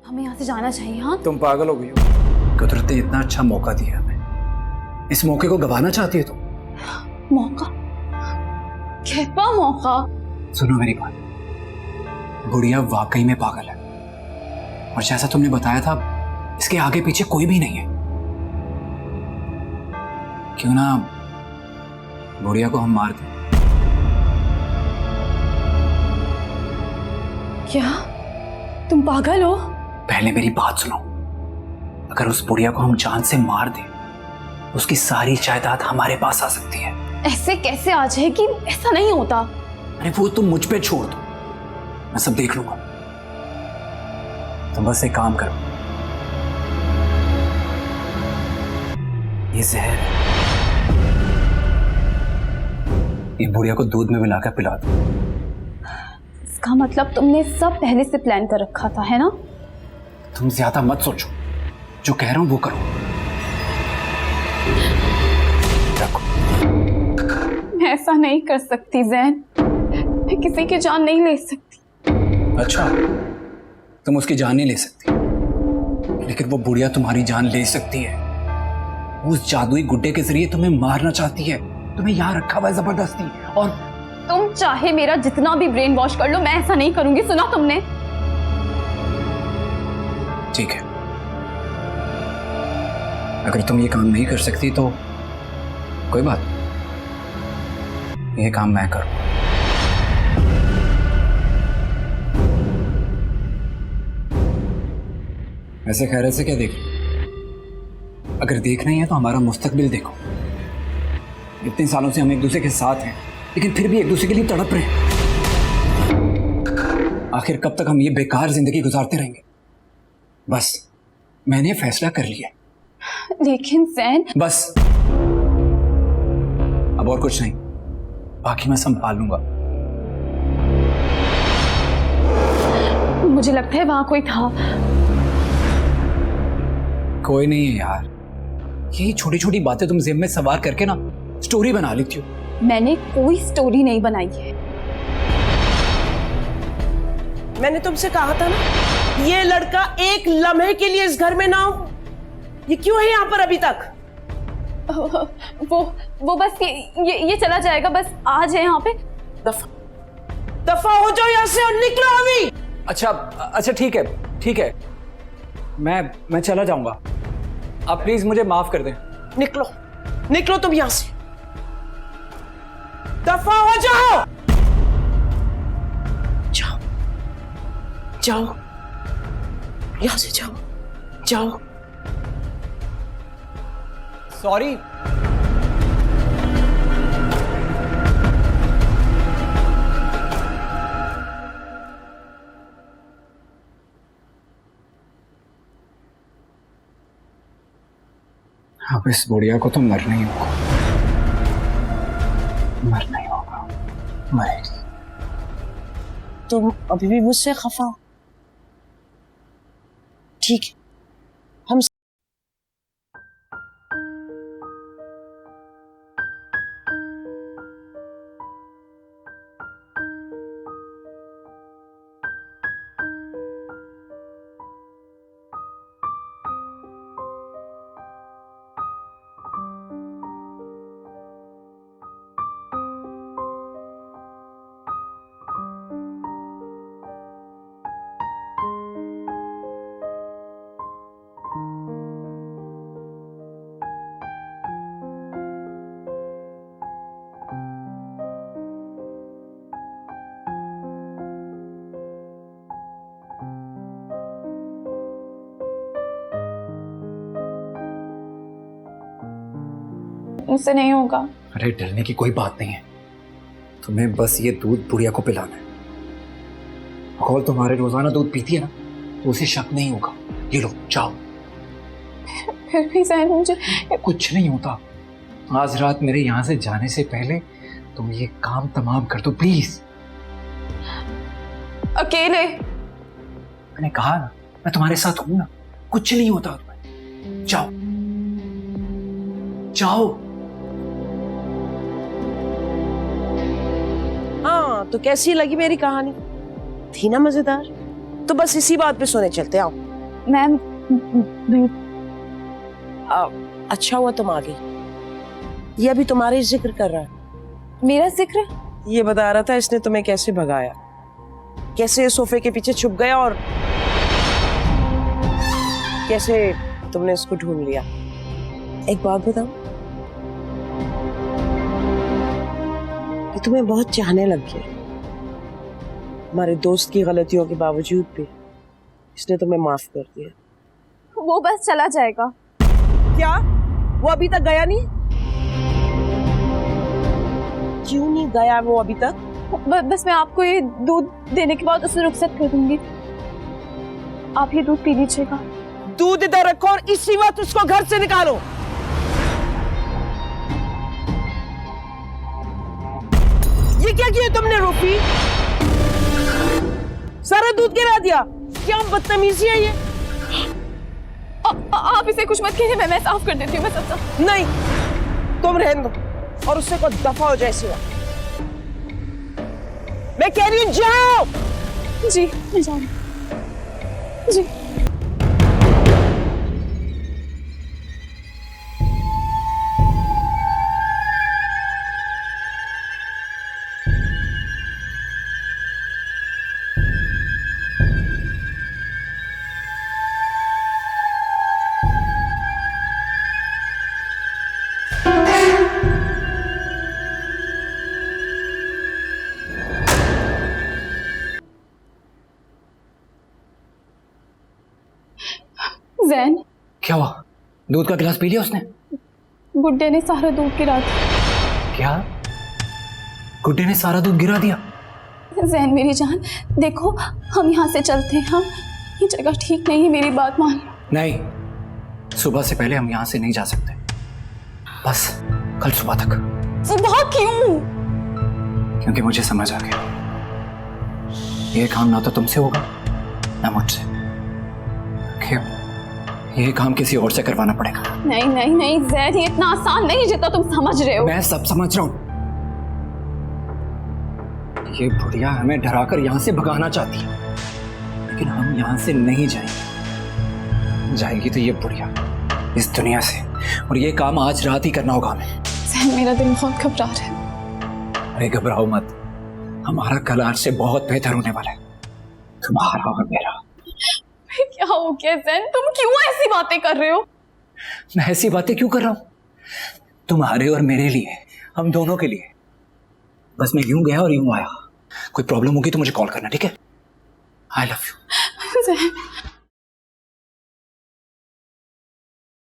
हमें यहाँ से जाना चाहिए। हाँ, तुम पागल हो गई हो? कुदरत ने इतना अच्छा मौका दिया हमें, इस मौके को गंवाना चाहती है तुम? मौका? कैसा मौका? सुनो मेरी बात, गुड़िया वाकई में पागल है और जैसा तुमने बताया था इसके आगे पीछे कोई भी नहीं है। क्यों ना गुड़िया को हम मार दें? क्या तुम पागल हो? पहले मेरी बात सुनो, अगर उस बुढ़िया को हम जान से मार दें उसकी सारी जायदाद हमारे पास आ सकती है। ऐसे कैसे आ जाएगी? ऐसा नहीं होता। अरे वो तुम मुझ पे छोड़ दो, मैं सब देख लूंगा। तुम बस एक काम करो, ये जहर है, ये बुढ़िया को दूध में मिलाकर पिला दो। इसका मतलब तुमने सब पहले से प्लान कर रखा था, है ना? तुम ज्यादा मत सोचो, जो कह रहा हूं वो करो। रखो। मैं ऐसा नहीं कर सकती ज़ैन, मैं किसी की जान नहीं ले सकती। अच्छा, तुम उसकी जान नहीं ले सकती, लेकिन वो बुढ़िया तुम्हारी जान ले सकती है। उस जादुई गुड्डे के जरिए तुम्हें मारना चाहती है, तुम्हें यहाँ रखा हुआ है जबरदस्ती। और तुम चाहे मेरा जितना भी ब्रेन वॉश कर लो, मैं ऐसा नहीं करूंगी। सुना तुमने? ठीक है, अगर तुम ये काम नहीं कर सकती तो कोई बात नहीं, ये काम मैं करूं। ऐसे खैर से क्या देख रही? अगर देख रही है तो हमारा मुस्तकबिल देखो। इतने सालों से हम एक दूसरे के साथ हैं, लेकिन फिर भी एक दूसरे के लिए तड़प रहे हैं। आखिर कब तक हम ये बेकार जिंदगी गुजारते रहेंगे? बस मैंने फैसला कर लिया। लेकिन ज़ैन, बस, अब और कुछ नहीं, बाकी मैं संभाल लूंगा। मुझे लगता है वहां कोई था। कोई नहीं है यार, यही छोटी छोटी बातें तुम जेब में सवार करके ना स्टोरी बना लेती हो। मैंने कोई स्टोरी नहीं बनाई है। मैंने तुमसे कहा था ना, ये लड़का एक लम्हे के लिए इस घर में ना हो। ये क्यों है यहाँ पर अभी तक? वो बस ये चला जाएगा, बस आज है यहाँ पे। दफा हो जाओ यहाँ से और निकलो अभी। अच्छा ठीक है, मैं चला जाऊंगा। आप प्लीज मुझे माफ कर दें। निकलो तुम यहाँ से, दफा हो जाओ। जाओ यहाँ से, जाओ। सॉरी। अब इस बुढ़िया को तो मरना ही होगा, मरेगी। तुम अभी भी मुझसे खफा हो? ठीक है, हम मुझसे नहीं होगा। अरे डरने की कोई बात नहीं है, तुम्हें बस ये दूध बुढ़िया को पिलाना है। अगर तुम्हारे रोजाना दूध पीती है ना तो उसे शक नहीं होगा। ये लो, जाओ। फिर भी ज़ैन, मुझे कुछ नहीं होता। आज रात मेरे यहाँ से जाने से पहले तुम ये काम तमाम कर दो प्लीज। अकेले? मैंने कहा ना, मैं तुम्हारे साथ हूं ना, कुछ नहीं होता तुम्हें। जाओ। हाँ, तो कैसी लगी मेरी कहानी? थी ना मजेदार? तो बस इसी बात पे सोने चलते, आओ। मैम अच्छा हुआ तुम आ गई। ये अभी तुम्हारे ही जिक्र कर रहा है। मेरा जिक्र? ये बता रहा था इसने तुम्हें कैसे भगाया, कैसे सोफे के पीछे छुप गया और कैसे तुमने इसको ढूंढ लिया। एक बात बताओ, ये तुम्हें बहुत चाहने लग गया। हमारे दोस्त की गलतियों के बावजूद भी इसने तुम्हें माफ कर दिया। वो बस चला जाएगा। क्या? वो अभी तक गया नहीं? क्यों नहीं गया वो अभी तक? बस मैं आपको ये दूध देने के बाद उसे रुखसत कर दूंगी। आप ये दूध पी लीजिएगा। दूध इधर रखो और इसी वक्त उसको घर से निकालो। ये क्या किया तुमने रूपी? सारा दूध गिरा दिया। क्या बदतमीजी है ये? आप इसे कुछ मत कीजिए, मैं साफ कर देती हूँ। मैं सब नहीं, तुम रहने दो और उससे को दफा हो जाए इसी वक्त। मैं कह रही हूँ जाओ। जी मैं जा रही हूँ। जी जैन, क्या हुआ? दूध का गिलास पी लिया उसने? गुड्डे ने सारा दूध गिरा दिया। क्या? गुड्डे ने सारा दूध गिरा दिया? जैन मेरी जान, देखो हम यहाँ से चलते हैं। हम ये जगह ठीक नहीं है, मेरी बात मान लो। नहीं, सुबह से पहले हम यहाँ से नहीं जा सकते। बस कल सुबह तक। सुबह क्यों? क्योंकि मुझे समझ आ गया ये काम ना तो तुमसे होगा ना मुझसे। क्यों? ये काम किसी और से करवाना पड़ेगा। नहीं नहीं नहीं जैन, ये इतना आसान नहीं जितना तुम समझ रहे हो। मैं सब समझ रहा हूं। ये बुढ़िया हमें डराकर यहां से भगाना चाहती है, लेकिन हम यहां से नहीं जाएंगे। जाएगी तो ये बुढ़िया इस दुनिया से, और ये काम आज रात ही करना होगा हमें। जैन मेरा दिल बहुत घबरा रहा है। अरे घबराओ मत, हमारा कल आज से बहुत बेहतर होने वाला है, तुम्हारा और मेरा। क्या हो गया जैन? तुम क्यों ऐसी बातें कर रहे हो? मैं ऐसी बातें क्यों कर रहा हूं? तुम्हारे और मेरे लिए, हम दोनों के लिए। बस मैं यूं गया और यूं आया। कोई प्रॉब्लम होगी तो मुझे कॉल करना, ठीक है? I love you. जैन